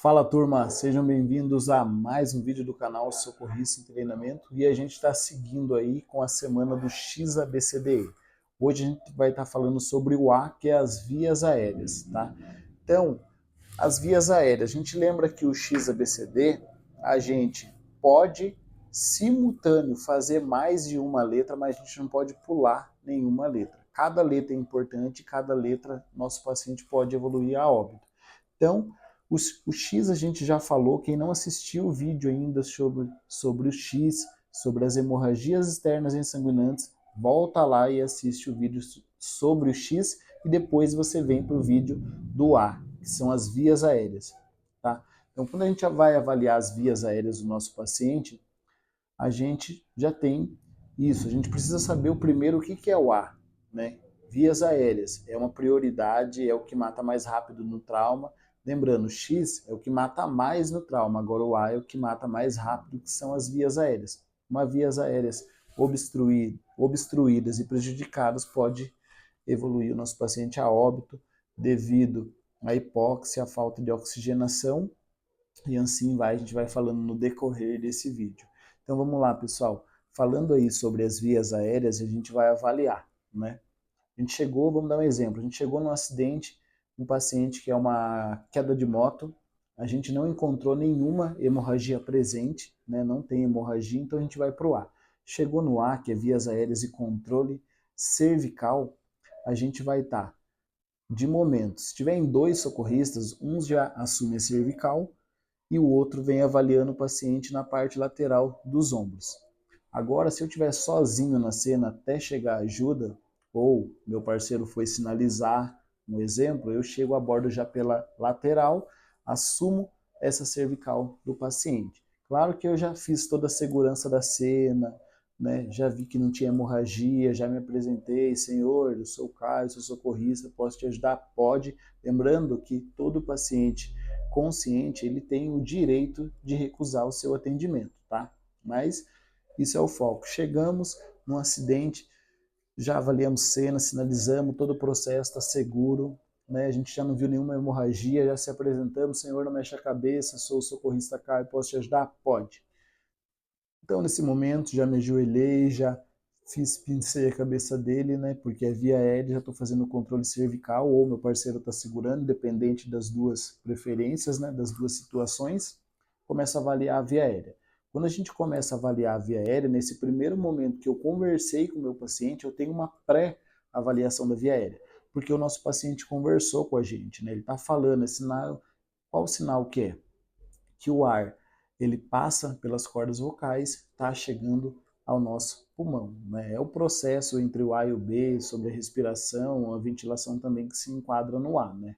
Fala turma, sejam bem-vindos a mais um vídeo do canal Socorrista em Treinamento e a gente está seguindo aí com a semana do XABCDE. Hoje a gente vai estar falando sobre o A, que é as vias aéreas, tá? Então, as vias aéreas, a gente lembra que o XABCD, a gente pode simultâneo fazer mais de uma letra, mas a gente não pode pular nenhuma letra. Cada letra é importante, cada letra nosso paciente pode evoluir a óbito. Então, o X a gente já falou, quem não assistiu o vídeo ainda sobre o X, sobre as hemorragias externas insanguinantes, volta lá e assiste o vídeo sobre o X e depois você vem para o vídeo do A, que são as vias aéreas. Tá? Então, quando a gente vai avaliar as vias aéreas do nosso paciente, a gente já tem isso. A gente precisa saber o primeiro o que é o A, né? Vias aéreas é uma prioridade, é o que mata mais rápido no trauma. Lembrando, o X é o que mata mais no trauma, agora o A é o que mata mais rápido, que são as vias aéreas. Uma vias aéreas obstruídas e prejudicadas pode evoluir o nosso paciente a óbito devido à hipóxia, à falta de oxigenação, e assim vai, a gente vai falando no decorrer desse vídeo. Então vamos lá, pessoal. Falando aí sobre as vias aéreas, a gente vai avaliar, né? A gente chegou, vamos dar um exemplo, a gente chegou num acidente, um paciente que é uma queda de moto, a gente não encontrou nenhuma hemorragia presente, né? Não tem hemorragia, então a gente vai para o A. Chegou no A, que é vias aéreas e controle cervical, a gente vai estar, de momento, se tiver em dois socorristas, um já assume a cervical, e o outro vem avaliando o paciente na parte lateral dos ombros. Agora, se eu estiver sozinho na cena até chegar a ajuda, ou meu parceiro foi sinalizar um exemplo, eu chego a bordo já pela lateral, assumo essa cervical do paciente. Claro que eu já fiz toda a segurança da cena, né? Já vi que não tinha hemorragia, já me apresentei, senhor, eu sou o Caio, sou socorrista, posso te ajudar? Pode. Lembrando que todo paciente consciente, ele tem o direito de recusar o seu atendimento, tá? Mas isso é o foco. Chegamos num acidente, já avaliamos cena, sinalizamos, todo o processo está seguro, né? A gente já não viu nenhuma hemorragia, já se apresentamos, senhor, não mexe a cabeça, sou o socorrista Caio, posso te ajudar? Pode. Então, nesse momento, já me ajoelhei, já pincei a cabeça dele, né? Porque é via aérea, já estou fazendo o controle cervical, ou meu parceiro está segurando, independente das duas preferências, né? Das duas situações. Começo a avaliar a via aérea. Quando a gente começa a avaliar a via aérea, nesse primeiro momento que eu conversei com o meu paciente, eu tenho uma pré-avaliação da via aérea. Porque o nosso paciente conversou com a gente, né? Ele está falando, é sinal, qual o sinal que é? Que o ar ele passa pelas cordas vocais, está chegando ao nosso pulmão, né? É o processo entre o A e o B, sobre a respiração, a ventilação também que se enquadra no A, né?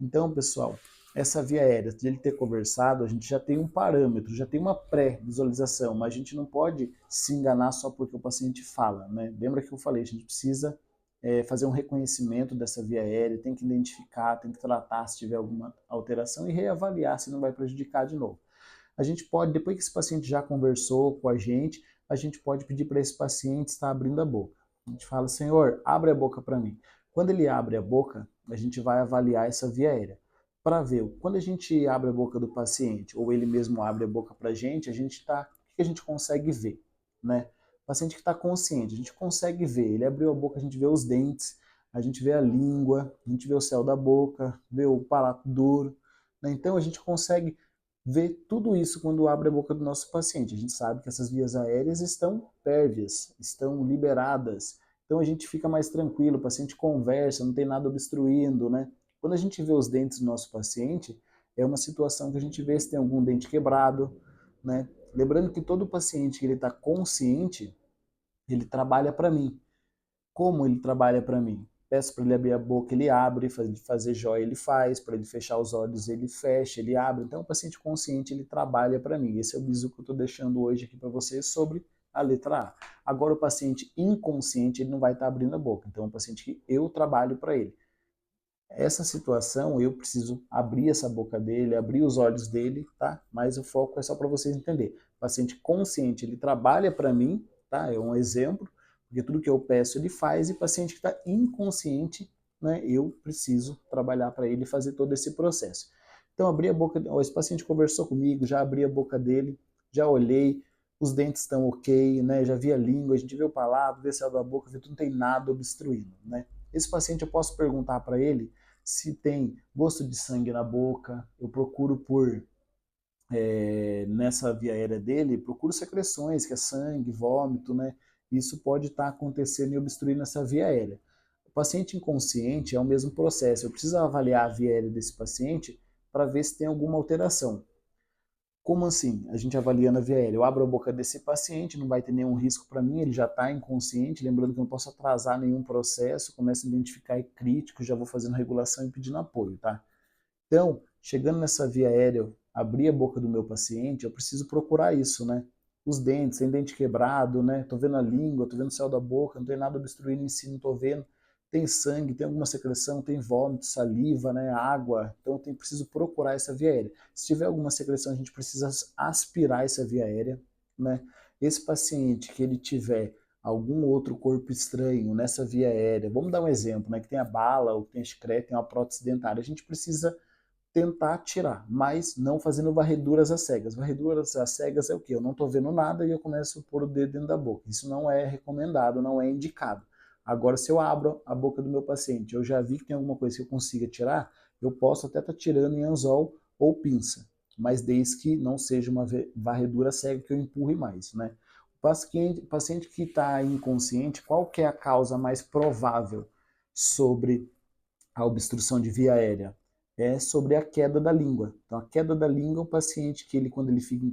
Então, pessoal, essa via aérea, de ele ter conversado, a gente já tem um parâmetro, já tem uma pré-visualização, mas a gente não pode se enganar só porque o paciente fala, né? Lembra que eu falei, a gente precisa fazer um reconhecimento dessa via aérea, tem que identificar, tem que tratar se tiver alguma alteração e reavaliar se não vai prejudicar de novo. A gente pode, depois que esse paciente já conversou com a gente pode pedir para esse paciente estar abrindo a boca. A gente fala, senhor, abre a boca para mim. Quando ele abre a boca, a gente vai avaliar essa via aérea. Para ver, quando a gente abre a boca do paciente, ou ele mesmo abre a boca para a gente está, o que a gente consegue ver, né? O paciente que está consciente, a gente consegue ver, ele abriu a boca, a gente vê os dentes, a gente vê a língua, a gente vê o céu da boca, vê o palato duro, né? Então a gente consegue ver tudo isso quando abre a boca do nosso paciente. A gente sabe que essas vias aéreas estão pérvias, estão liberadas. Então a gente fica mais tranquilo, o paciente conversa, não tem nada obstruindo, né? Quando a gente vê os dentes do nosso paciente, é uma situação que a gente vê se tem algum dente quebrado, né? Lembrando que todo paciente que ele está consciente, ele trabalha para mim. Como ele trabalha para mim? Peço para ele abrir a boca, ele abre, fazer jóia, ele faz, para ele fechar os olhos, ele fecha, ele abre. Então, o paciente consciente, ele trabalha para mim. Esse é o bizu que eu estou deixando hoje aqui para vocês sobre a letra A. Agora, o paciente inconsciente, ele não vai estar abrindo a boca. Então, é um paciente que eu trabalho para ele. Essa situação, eu preciso abrir essa boca dele, abrir os olhos dele, tá? Mas o foco é só para vocês entenderem. O paciente consciente, ele trabalha para mim, tá? É um exemplo, porque tudo que eu peço ele faz, e o paciente que está inconsciente, né, eu preciso trabalhar para ele fazer todo esse processo. Então, abri a boca, esse paciente conversou comigo, já abri a boca dele, já olhei, os dentes estão ok, né? Já vi a língua, a gente vê o palato, vê se é da boca, vê que não tem nada obstruindo, né? Esse paciente eu posso perguntar para ele se tem gosto de sangue na boca, eu procuro por nessa via aérea dele, procuro secreções, que é sangue, vômito, né? Isso pode estar acontecendo e obstruindo essa via aérea. O paciente inconsciente é o mesmo processo. Eu preciso avaliar a via aérea desse paciente para ver se tem alguma alteração. Como assim? A gente avaliando a via aérea. Eu abro a boca desse paciente, não vai ter nenhum risco para mim, ele já está inconsciente, lembrando que eu não posso atrasar nenhum processo, começo a identificar crítico, já vou fazendo regulação e pedindo apoio, tá? Então, chegando nessa via aérea, eu abrir a boca do meu paciente, eu preciso procurar isso, né? Os dentes, tem dente quebrado, né? Tô vendo a língua, tô vendo o céu da boca, não tem nada obstruindo em si, não tô vendo. Tem sangue, tem alguma secreção, tem vômito, saliva, né? Água. Então, eu preciso procurar essa via aérea. Se tiver alguma secreção, a gente precisa aspirar essa via aérea, né? Esse paciente que ele tiver algum outro corpo estranho nessa via aérea, vamos dar um exemplo, né? Que tem a bala, ou que tem a excreta, tem uma prótese dentária, a gente precisa tentar tirar, mas não fazendo varreduras às cegas. Varreduras às cegas é o quê? Eu não estou vendo nada e eu começo a pôr o dedo dentro da boca. Isso não é recomendado, não é indicado. Agora, se eu abro a boca do meu paciente, eu já vi que tem alguma coisa que eu consiga tirar, eu posso até estar tirando em anzol ou pinça, mas desde que não seja uma varredura cega que eu empurre mais, né? O paciente que está inconsciente, qual que é a causa mais provável sobre a obstrução de via aérea? É sobre a queda da língua. Então, a queda da língua, o paciente que ele, quando ele fica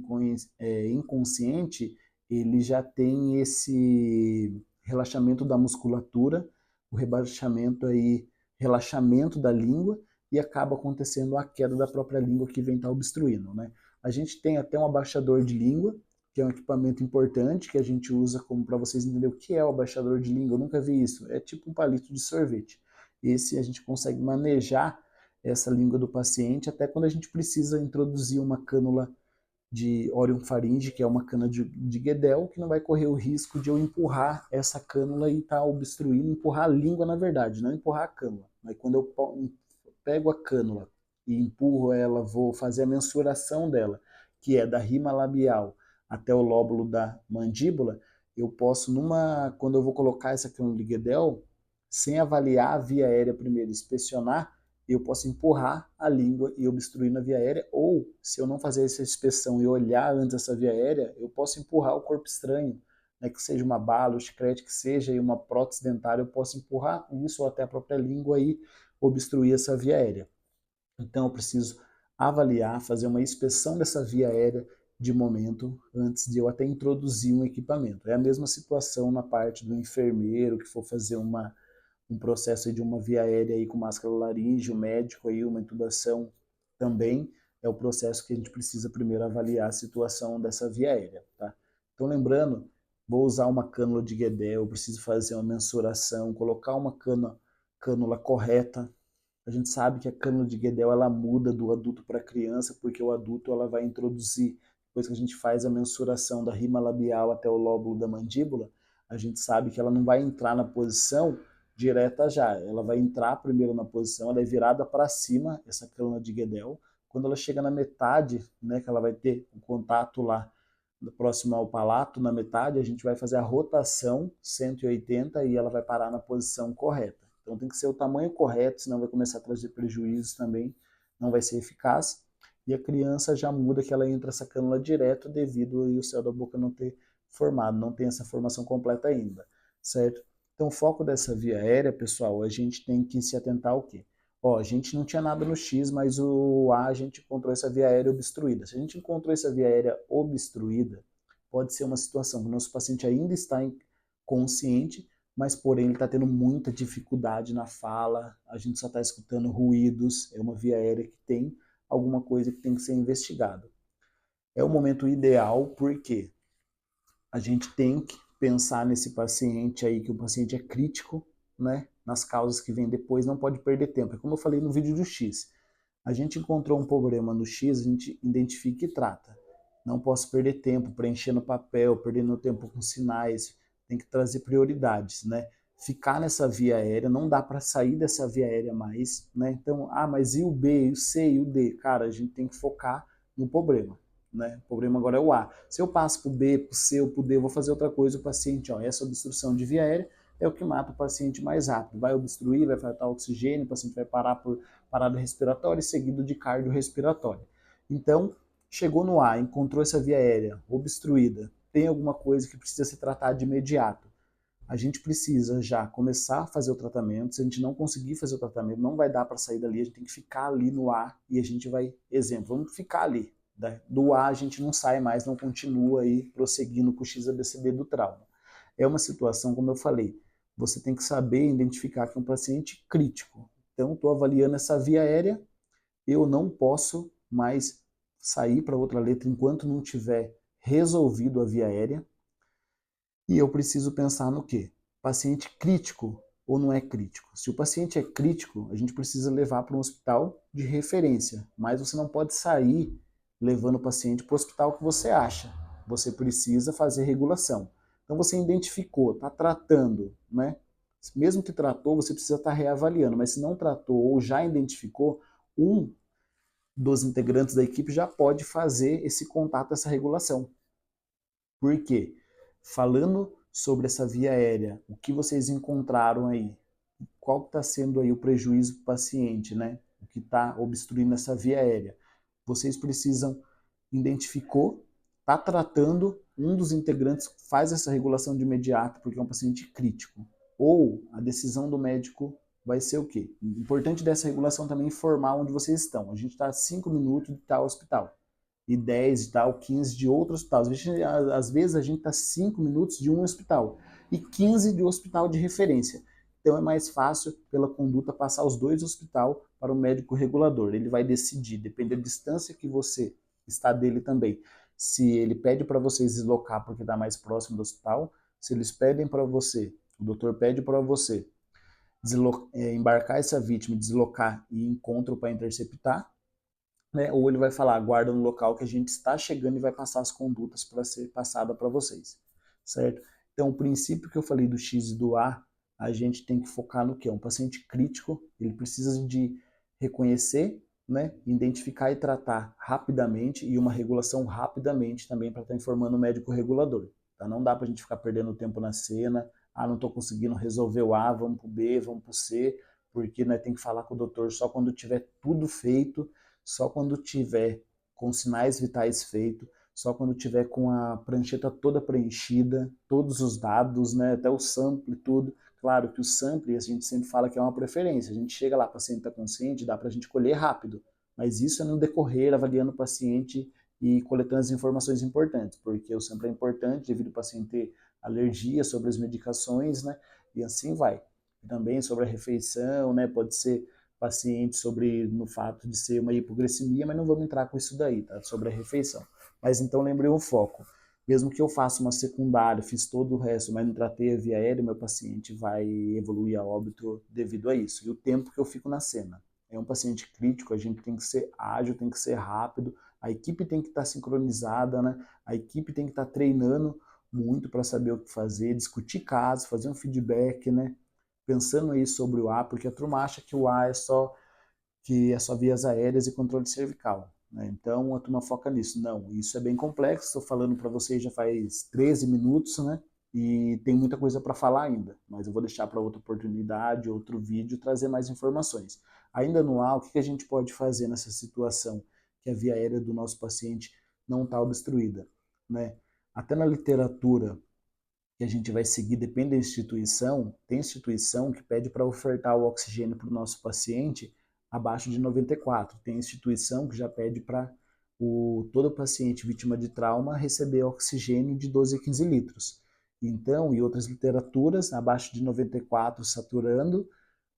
inconsciente, ele já tem esse relaxamento da musculatura, o rebaixamento aí, relaxamento da língua, e acaba acontecendo a queda da própria língua que vem estar obstruindo, né? A gente tem até um abaixador de língua, que é um equipamento importante que a gente usa como para vocês entenderem o que é o abaixador de língua. Eu nunca vi isso. É tipo um palito de sorvete. Esse a gente consegue manejar essa língua do paciente até quando a gente precisa introduzir uma cânula de orofaringe, que é uma cana de Guedel, que não vai correr o risco de eu empurrar essa cânula e estar obstruindo, empurrar a língua na verdade, não empurrar a cânula. Mas quando eu pego a cânula e empurro ela, vou fazer a mensuração dela, que é da rima labial até o lóbulo da mandíbula, eu posso, quando eu vou colocar essa cânula de Guedel, sem avaliar a via aérea primeiro, inspecionar, eu posso empurrar a língua e obstruir na via aérea, ou se eu não fazer essa inspeção e olhar antes essa via aérea, eu posso empurrar o corpo estranho, né, que seja uma bala, um chiclete, que seja e uma prótese dentária, eu posso empurrar isso ou até a própria língua e obstruir essa via aérea. Então eu preciso avaliar, fazer uma inspeção dessa via aérea de momento antes de eu até introduzir um equipamento. É a mesma situação na parte do enfermeiro que for fazer um processo de uma via aérea aí com máscara laríngea, o médico aí, uma intubação também é o processo que a gente precisa primeiro avaliar a situação dessa via aérea, tá? Então lembrando, vou usar uma cânula de Guedel, preciso fazer uma mensuração, colocar uma cânula correta. A gente sabe que a cânula de Guedel ela muda do adulto para a criança, porque o adulto ela vai introduzir, depois que a gente faz a mensuração da rima labial até o lóbulo da mandíbula, a gente sabe que ela não vai entrar na posição direta já. Ela vai entrar primeiro na posição, ela é virada para cima, essa cânula de Guedel. Quando ela chega na metade, né, que ela vai ter o contato lá próximo ao palato, na metade, a gente vai fazer a rotação 180 e ela vai parar na posição correta. Então tem que ser o tamanho correto, senão vai começar a trazer prejuízos também, não vai ser eficaz. E a criança já muda que ela entra essa cânula direto devido ao céu da boca não ter formado, não tem essa formação completa ainda, certo? Então o foco dessa via aérea, pessoal, a gente tem que se atentar ao quê? Ó, a gente não tinha nada no X, mas o A a gente encontrou essa via aérea obstruída. Se a gente encontrou essa via aérea obstruída, pode ser uma situação que o nosso paciente ainda está consciente, mas porém ele está tendo muita dificuldade na fala, a gente só está escutando ruídos, é uma via aérea que tem alguma coisa que tem que ser investigada. É o momento ideal porque a gente tem que pensar nesse paciente aí, que o paciente é crítico, né? Nas causas que vêm depois, não pode perder tempo. É como eu falei no vídeo do X. A gente encontrou um problema no X, a gente identifica e trata. Não posso perder tempo preenchendo papel, perdendo tempo com sinais, tem que trazer prioridades, né? ficar nessa via aérea, não dá para sair dessa via aérea mais, né? Então, mas e o B, e o C, e o D? Cara, a gente tem que focar no problema, né? O problema agora é o A. Se eu passo para o B, para o C ou para o D, eu vou fazer outra coisa, o paciente, essa obstrução de via aérea é o que mata o paciente mais rápido. Vai obstruir, vai faltar oxigênio, o paciente vai parar por parada respiratória, seguido de cardiorrespiratória. Então, chegou no A, encontrou essa via aérea obstruída, tem alguma coisa que precisa ser tratada de imediato. A gente precisa já começar a fazer o tratamento. Se a gente não conseguir fazer o tratamento, não vai dar para sair dali, a gente tem que ficar ali no A e a gente vai, exemplo, vamos ficar ali. Do A a gente não sai mais, não continua aí prosseguindo com o XABCD do trauma. É uma situação, como eu falei, você tem que saber identificar que é um paciente crítico. Então, estou avaliando essa via aérea, eu não posso mais sair para outra letra enquanto não tiver resolvido a via aérea. E eu preciso pensar no quê? Paciente crítico ou não é crítico? Se o paciente é crítico, a gente precisa levar para um hospital de referência, mas você não pode sair levando o paciente para o hospital que você acha. Você precisa fazer regulação. Então você identificou, está tratando, né? Mesmo que tratou, você precisa estar reavaliando, mas se não tratou ou já identificou, um dos integrantes da equipe já pode fazer esse contato, essa regulação. Por quê? Falando sobre essa via aérea, o que vocês encontraram aí? Qual está sendo aí o prejuízo para o paciente, né? O que está obstruindo essa via aérea? Vocês precisam, identificou, está tratando, um dos integrantes faz essa regulação de imediato, porque é um paciente crítico. Ou a decisão do médico vai ser o quê? O importante dessa regulação também é informar onde vocês estão. A gente está a 5 minutos de tal hospital e 10 e tal, 15 de outro hospital. Às vezes a gente está 5 minutos de um hospital e 15 de um hospital de referência. Então é mais fácil, pela conduta, passar os dois hospitais para o médico regulador. Ele vai decidir, depende da distância que você está dele também. Se ele pede para vocês deslocar porque está mais próximo do hospital, se eles pedem para você, o doutor pede para você embarcar essa vítima, deslocar e encontro para interceptar, né? Ou ele vai falar, aguarda no local que a gente está chegando e vai passar as condutas para ser passada para vocês, certo? Então, o princípio que eu falei do X e do a gente tem que focar no que? É um paciente crítico, ele precisa de reconhecer, né, identificar e tratar rapidamente e uma regulação rapidamente também para estar informando o médico regulador. Tá? Não dá para a gente ficar perdendo tempo na cena, não estou conseguindo resolver o A, vamos para o B, vamos para o C, porque né, tem que falar com o doutor só quando tiver tudo feito, só quando tiver com sinais vitais feitos, só quando tiver com a prancheta toda preenchida, todos os dados, né, até o sample e tudo. Claro que o sample a gente sempre fala que é uma preferência. A gente chega lá, o paciente está consciente, dá para a gente colher rápido. Mas isso é no decorrer, avaliando o paciente e coletando as informações importantes, porque o sample é importante devido ao paciente ter alergia sobre as medicações, né, e assim vai. Também sobre a refeição, né, pode ser paciente sobre no fato de ser uma hipoglicemia, mas não vamos entrar com isso daí, tá? Sobre a refeição. Mas então lembrei o foco. Mesmo que eu faça uma secundária, fiz todo o resto, mas não tratei a via aérea, meu paciente vai evoluir a óbito devido a isso. E o tempo que eu fico na cena. É um paciente crítico, a gente tem que ser ágil, tem que ser rápido, a equipe tem que estar sincronizada, né? A equipe tem que estar treinando muito para saber o que fazer, discutir casos, fazer um feedback, né? Pensando aí sobre o A, porque a turma acha que o A é só vias aéreas e controle cervical, né? Então a turma foca nisso. Não, isso é bem complexo. Estou falando para vocês já faz 13 minutos, né? E tem muita coisa para falar ainda, mas eu vou deixar para outra oportunidade, outro vídeo, trazer mais informações. Ainda no A, o que a gente pode fazer nessa situação que a via aérea do nosso paciente não está obstruída, né? Até na literatura que a gente vai seguir, depende da instituição, tem instituição que pede para ofertar o oxigênio para o nosso paciente abaixo de 94. Tem instituição que já pede para todo paciente vítima de trauma receber oxigênio de 12 a 15 litros. Então, e outras literaturas, abaixo de 94 saturando,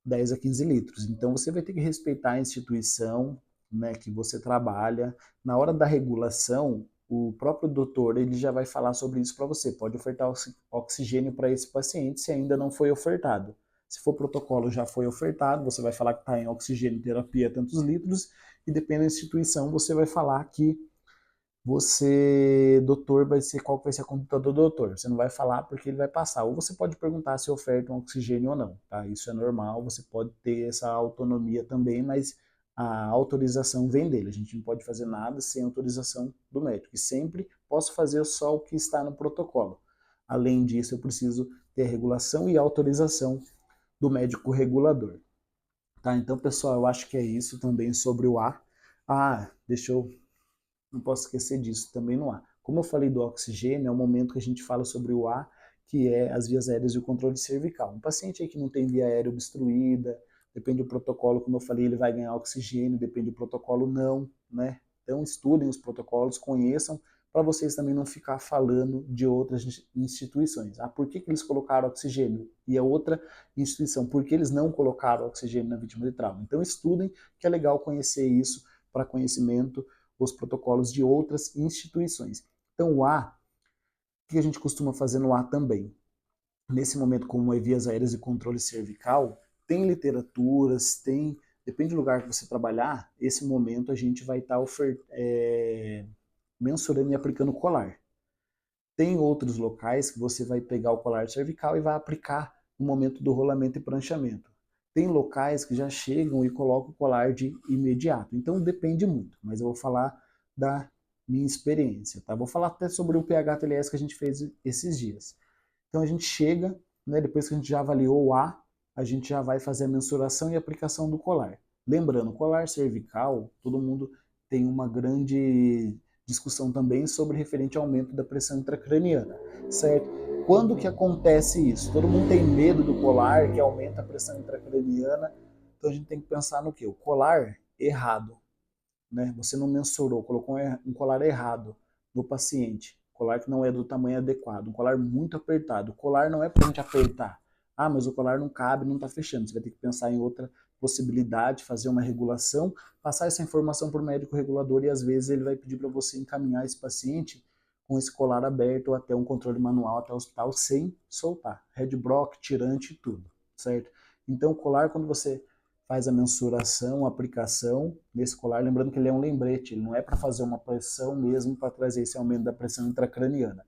10 a 15 litros. Então, você vai ter que respeitar a instituição, né, que você trabalha. Na hora da regulação, o próprio doutor ele já vai falar sobre isso para você. Pode ofertar oxigênio para esse paciente se ainda não foi ofertado. Se for protocolo já foi ofertado, você vai falar que está em oxigênio terapia tantos litros, e dependendo da instituição, você vai falar que doutor, qual que vai ser a conduta do doutor. Você não vai falar porque ele vai passar. Ou você pode perguntar se oferta um oxigênio ou não, tá? Isso é normal, você pode ter essa autonomia também, mas a autorização vem dele. A gente não pode fazer nada sem autorização do médico. E sempre posso fazer só o que está no protocolo. Além disso, eu preciso ter a regulação e a autorização do médico regulador. Tá? Então, pessoal, eu acho que é isso também sobre o ar. Não posso esquecer disso também no ar. Como eu falei do oxigênio, é o momento que a gente fala sobre o ar, que é as vias aéreas e o controle cervical. Um paciente aí que não tem via aérea obstruída, depende do protocolo, como eu falei, ele vai ganhar oxigênio, depende do protocolo, não, né? Então estudem os protocolos, conheçam, para vocês também não ficar falando de outras instituições. Ah, por que eles colocaram oxigênio? E a outra instituição, por que eles não colocaram oxigênio na vítima de trauma? Então estudem, que é legal conhecer isso para conhecimento, os protocolos de outras instituições. Então o A, o que a gente costuma fazer no A também? Nesse momento, como é vias aéreas e controle cervical, tem literaturas, depende do lugar que você trabalhar, esse momento a gente vai estar mensurando e aplicando colar. Tem outros locais que você vai pegar o colar cervical e vai aplicar no momento do rolamento e pranchamento. Tem locais que já chegam e colocam o colar de imediato. Então depende muito, mas eu vou falar da minha experiência, tá? Vou falar até sobre o PH-TLS que a gente fez esses dias. Então a gente chega, né, depois que a gente já avaliou o A, a gente já vai fazer a mensuração e aplicação do colar. Lembrando, colar cervical, todo mundo tem uma grande discussão também sobre referente ao aumento da pressão intracraniana, certo? Quando que acontece isso? Todo mundo tem medo do colar, que aumenta a pressão intracraniana, então a gente tem que pensar no quê? O colar errado, né? Você não mensurou, colocou um colar errado no paciente, colar que não é do tamanho adequado, um colar muito apertado. O colar não é para a gente apertar. Ah, mas o colar não cabe, não está fechando. Você vai ter que pensar em outra possibilidade, fazer uma regulação, passar essa informação para o médico regulador e às vezes ele vai pedir para você encaminhar esse paciente com esse colar aberto até um controle manual até o hospital sem soltar. Red Brock, tirante e tudo, certo? Então o colar, quando você faz a mensuração, a aplicação desse colar, lembrando que ele é um lembrete, ele não é para fazer uma pressão mesmo para trazer esse aumento da pressão intracraniana.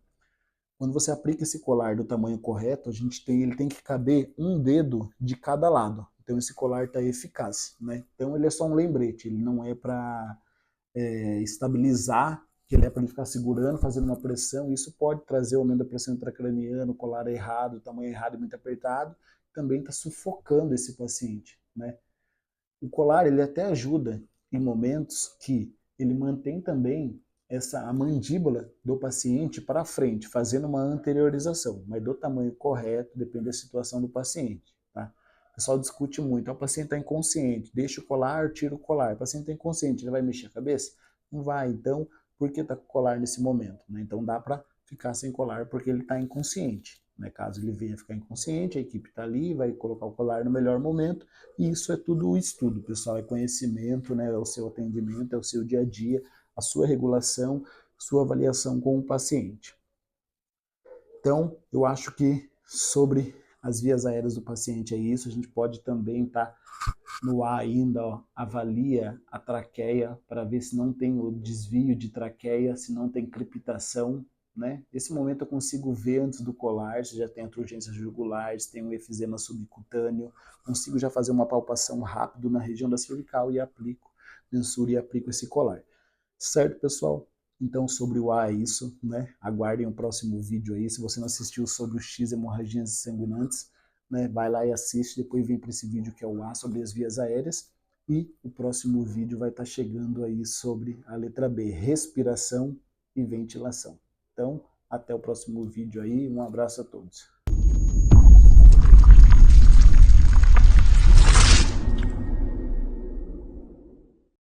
Quando você aplica esse colar do tamanho correto, ele tem que caber um dedo de cada lado. Então esse colar está eficaz, né? Então ele é só um lembrete, ele não é para estabilizar, que ele é para ele ficar segurando, fazendo uma pressão. Isso pode trazer o aumento da pressão intracraniana, o colar errado, o tamanho errado e muito apertado, também está sufocando esse paciente, né? O colar ele até ajuda em momentos que ele mantém também a mandíbula do paciente para frente, fazendo uma anteriorização, mas do tamanho correto, depende da situação do paciente. Tá? O pessoal discute muito, o paciente está inconsciente, deixa o colar, tira o colar. O paciente está inconsciente, ele vai mexer a cabeça? Não vai, então, por que está com o colar nesse momento? Né? Então dá para ficar sem colar porque ele está inconsciente. Né? Caso ele venha ficar inconsciente, a equipe está ali, vai colocar o colar no melhor momento, e isso é tudo estudo, pessoal, é conhecimento, né? É o seu atendimento, é o seu dia a dia, a sua regulação, sua avaliação com o paciente. Então, eu acho que sobre as vias aéreas do paciente é isso, a gente pode também estar no ar ainda, ó, avalia a traqueia para ver se não tem o desvio de traqueia, se não tem crepitação, né? Nesse momento eu consigo ver antes do colar, se já tem atrugência jugular, se tem um efizema subcutâneo, consigo já fazer uma palpação rápida na região da cervical e aplico, mensuro e aplico esse colar. Certo, pessoal? Então, sobre o A é isso, né? Aguardem o próximo vídeo aí. Se você não assistiu sobre o X, hemorragias sanguinantes, né? Vai lá e assiste, depois vem para esse vídeo que é o A, sobre as vias aéreas. E o próximo vídeo vai estar chegando aí sobre a letra B, respiração e ventilação. Então, até o próximo vídeo aí. Um abraço a todos.